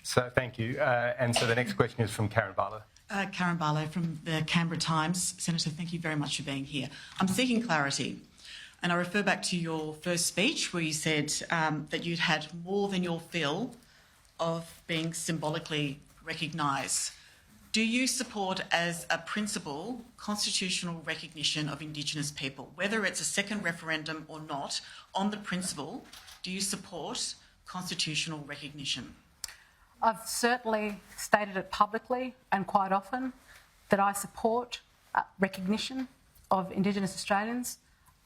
So thank you. And so the next question is from Karen Balor. Karen Balor from the Canberra Times. Senator, thank you very much for being here. I'm seeking clarity, and I refer back to your first speech where you said that you'd had more than your fill of being symbolically recognised. Do you support as a principle constitutional recognition of Indigenous people? Whether it's a second referendum or not, on the principle, do you support constitutional recognition? I've certainly stated it publicly and quite often that I support recognition of Indigenous Australians.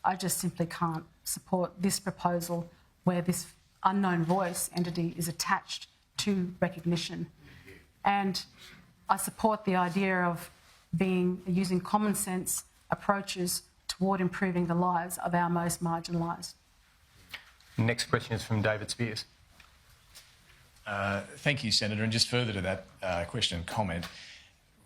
I just simply can't support this proposal where this unknown voice entity is attached to recognition. And I support the idea of using common sense approaches toward improving the lives of our most marginalised. Next question is from David Speers. Thank you, Senator. And just further to that question and comment,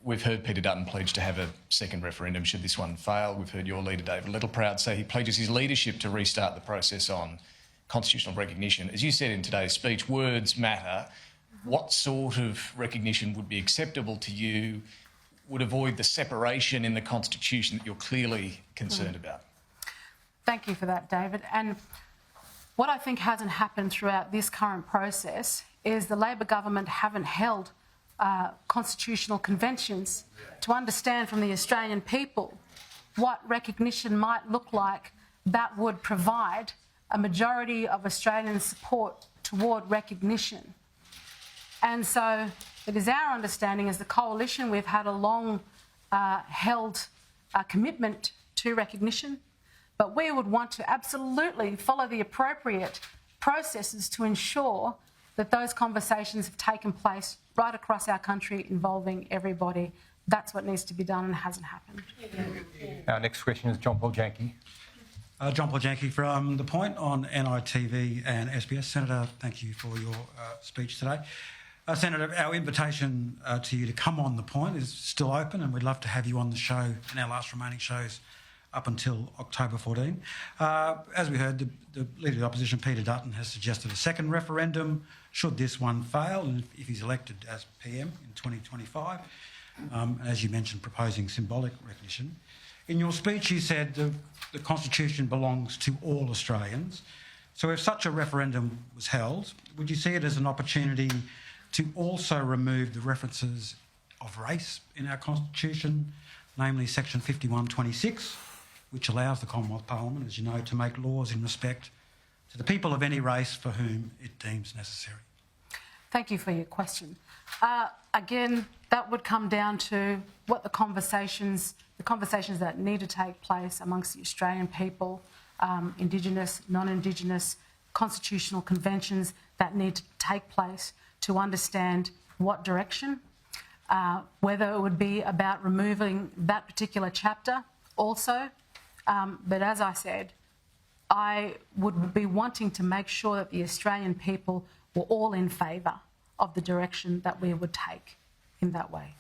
we've heard Peter Dutton pledge to have a second referendum should this one fail. We've heard your leader, David Littleproud, say he pledges his leadership to restart the process on constitutional recognition. As you said in today's speech, words matter. What sort of recognition would be acceptable to you, would avoid the separation in the Constitution that you're clearly concerned about? Thank you for that, David. And what I think hasn't happened throughout this current process is the Labor government haven't held constitutional conventions to understand from the Australian people what recognition might look like that would provide a majority of Australian support toward recognition. And so it is our understanding as the coalition we've had a long held commitment to recognition, but we would want to absolutely follow the appropriate processes to ensure that those conversations have taken place right across our country involving everybody. That's what needs to be done and hasn't happened. Our next question is John Paul Janke. John Paul Janke from The Point on NITV and SBS. Senator, thank you for your speech today. Senator, our invitation to you to come on The Point is still open, and we'd love to have you on the show in our last remaining shows up until October 14. As we heard, the Leader of the Opposition, Peter Dutton, has suggested a second referendum should this one fail, and if he's elected as PM in 2025. As you mentioned, proposing symbolic recognition. In your speech, you said the Constitution belongs to all Australians. So if such a referendum was held, would you see it as an opportunity to also remove the references of race in our Constitution, namely Section 51(26), which allows the Commonwealth Parliament, as you know, to make laws in respect to the people of any race for whom it deems necessary? Thank you for your question. Again, that would come down to what the conversations that need to take place amongst the Australian people, Indigenous, non-Indigenous, constitutional conventions that need to take place to understand what direction, whether it would be about removing that particular chapter also. But as I said, I would be wanting to make sure that the Australian people were all in favour of the direction that we would take in that way.